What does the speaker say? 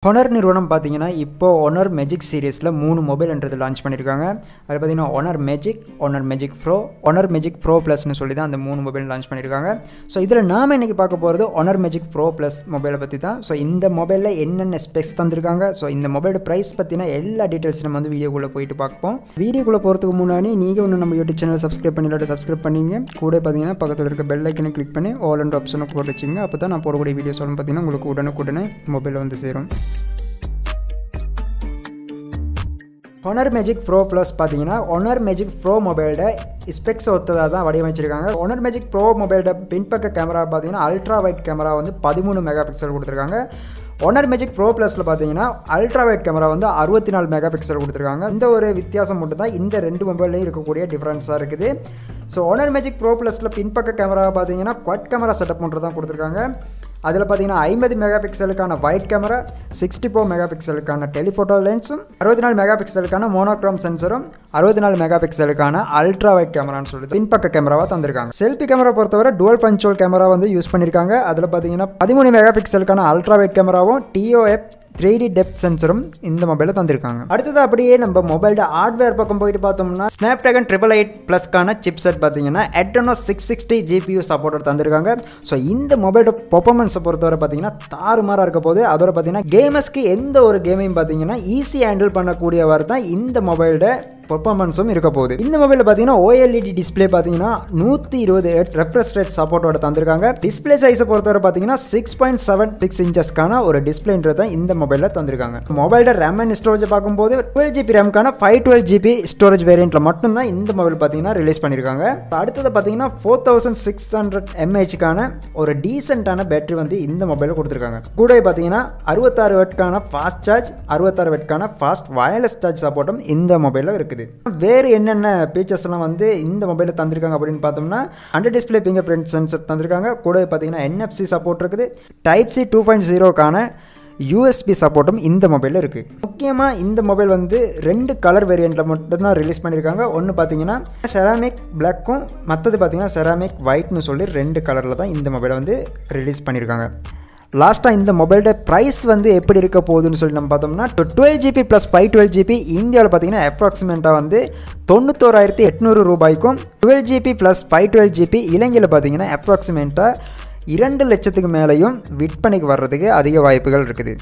Honor நிறுவனம் பார்த்தீங்கன்னா இப்போ Honor Magic சீரிஸ்ல 3 மொபைல்ன்றது லான்ச் பண்ணிருக்காங்க. அது பார்த்தீங்கன்னா Honor Magic Pro, Honor Magic Pro Plus னு சொல்லி தான் அந்த 3 மொபைல் லான்ச் பண்ணிருக்காங்க. சோ இதுல நாம இன்னைக்கு பார்க்க போறது Honor Magic Pro Plus மொபைலை பத்தி தான். சோ இந்த மொபைல்ல என்னென்ன ஸ்பெக்ஸ் தந்திருக்காங்க, சோ இந்த மொபைலோட பிரைஸ் பத்தின எல்லா டீடைல்ஸ் நம்ம வந்து வீடியோக்குள்ள போயிட்டு பார்ப்போம். வீடியோக்குள்ள போறதுக்கு முன்னாடி நீங்க இன்னும் நம்ம YouTube சேனலை சப்ஸ்கிரைப் பண்ணல சப்ஸ்கிரைப் பண்ணீங்க. கூட பார்த்தீங்கன்னா பக்கத்துல இருக்க பெல் ஐகானை கிளிக் பண்ணி ஆல் என்ற ஆப்ஷனை போட்டு வச்சுங்க. அப்பதான் நான் போடக்கூடிய வீடியோஸ் எல்லாம் பார்த்தீங்கன்னா உங்களுக்கு உடனுக்குடனே மொபைல்ல வந்து சேரும். Honor Magic Pro Plus பார்த்தீங்கன்னா Honor Magic Pro மொபைலோட ஸ்பெக்ஸ் ஒத்ததாக தான் வடிவமைச்சிருக்காங்க. Honor Magic Pro மொபைலோட பின்பக்க கேமரா பார்த்தீங்கன்னா அல்ட்ரா வைட் கேமரா வந்து 13 மெகா பிக்சல் கொடுத்துருக்காங்க. Honor Magic Pro Plusல பார்த்தீங்கன்னா அல்ட்ரா வைட் கேமரா வந்து 64 மெகா பிக்சல் கொடுத்துருக்காங்க. இந்த ஒரு வித்தியாசம் மட்டும் தான் இந்த ரெண்டு மொபைல்லையும் இருக்கக்கூடிய டிஃப்ரென்ஸாக இருக்குது. ஸோ Honor Magic Pro Plusல பின்பக்க கேமரா பார்த்தீங்கன்னா குவாட் கேமரா செட்டப் மட்டும் தான் கொடுத்துருக்காங்க. அதில் பார்த்தீங்கன்னா 50 மெகா பிக்சலுக்கான வைட் கேமரா, 64 மெகா பிக்சலுக்கான டெலிஃபோட்டோ லென்ஸும், 64 மெகா பிக்சலுக்கான மோனோக்ரோம் சென்சரும், 64 மெகா பிக்சலுக்கான அல்ட்ரா வைட் கேமரான்னு சொல்லிட்டு பின்பக்க கேமராவாக தந்திருக்காங்க. செல்ஃபி கேமரா பொறுத்தவரை டுவல் பஞ்சுவல் கேமரா வந்து யூஸ் பண்ணியிருக்காங்க. அதில் பார்த்தீங்கன்னா 13 மெகா பிக்சலுக்கான அல்ட்ரா வைட் கேமராவும் dToF 3D டெப்த் சென்சரும் இந்த மொபைலில் தந்திருக்காங்க. அடுத்தது அப்படியே நம்ம மொபைலோட ஹார்ட்வேர் பக்கம் போயிட்டு பார்த்தோம்னா Snapdragon 888 ப்ளஸ்க்கான சிப்செட் பார்த்தீங்கன்னா Adreno 660 GPU சப்போர்ட் தந்திருக்காங்க. ஸோ இந்த மொபைலோட பெர்ஃபார்மன்ஸை பொறுத்தவரை பார்த்தீங்கன்னா தாறுமாறாக இருக்க போது. அதோட பார்த்தீங்கன்னா கேமர்ஸ்க்கு எந்த ஒரு கேமையும் பார்த்தீங்கன்னா ஈஸி ஹேண்டில் பண்ணக்கூடியவர் தான் இந்த மொபைலோட பெர்ஃபார்மன்ஸும் இருக்க போகுது. இந்த மொபைலில் பார்த்தீங்கன்னா OLED டிஸ்பிளே பார்த்தீங்கன்னா 120 Hz ரெஃப்ரெஷ் ரேட் சப்போர்ட்டோட தந்திருக்காங்க. டிஸ்பிளே சைஸை பொறுத்தவரை பார்த்தீங்கன்னா 6.76 இன்ச்சஸ்க்கான ஒரு டிஸ்பிளேன்றது தான் இந்த மொபைலில் தந்திருக்காங்க. மொபைலோட RAM அண்ட் ஸ்டோரேஜ் பார்க்கும்போது 12GB ரேம்க்கான 512GB ஸ்டோரேஜ் வேரியண்ட்ல மட்டும்தான் இந்த மொபைல் பார்த்தீங்கன்னா ரிலீஸ் பண்ணியிருக்காங்க. அடுத்தது பார்த்தீங்கன்னா 4600 mAhக்கான ஒரு டீசென்டான பேட்டரி வந்து இந்த மொபைலில் கொடுத்துருக்காங்க. கூட பார்த்தீங்கன்னா 66 வாட்க்கான ஃபாஸ்ட் சார்ஜ், 66 வாட்க்கான ஃபாஸ்ட் வயர்லெஸ் சார்ஜ் சப்போர்ட்டும் இந்த மொபைலில் இருக்குது. வேறு என்னென்ன ஃபீச்சர்ஸ் எல்லாம் வந்து இந்த மொபைலில் தந்திருக்காங்க அப்படின்னு பார்த்தோம்னா under display finger print sensor தந்திருக்காங்க. கூட பார்த்தீங்கன்னா NFC சப்போர்ட் இருக்குது. Type C 2.0க்கான USB சப்போர்ட்டும் இந்த மொபைலில் இருக்குது. முக்கியமாக இந்த மொபைல் வந்து 2 கலர் வேரியண்ட்டில் மட்டும்தான் ரிலீஸ் பண்ணியிருக்காங்க. ஒன்று பார்த்தீங்கன்னா செராமிக் பிளாக்கும், மற்றது பார்த்தீங்கன்னா செராமிக் ஒயிட்னு சொல்லி 2 கலரில் தான் இந்த மொபைலை வந்து ரிலீஸ் பண்ணியிருக்காங்க. லாஸ்ட்டாக இந்த மொபைலோட ப்ரைஸ் வந்து எப்படி இருக்க போகுதுன்னு சொல்லி நம்ம பார்த்தோம்னா 12GB ப்ளஸ் 512GB இந்தியாவில் பார்த்தீங்கன்னா அப்ராக்சிமேட்டாக வந்து 91,800 ரூபாய்க்கும், 12GB ப்ளஸ் 512GB இலங்கையில் பார்த்தீங்கன்னா அப்ராக்சிமேட்டாக 2 லட்சத்துக்கு மேலேயும் விற்பனைக்கு வர்றதுக்கு அதிக வாய்ப்புகள் இருக்குது.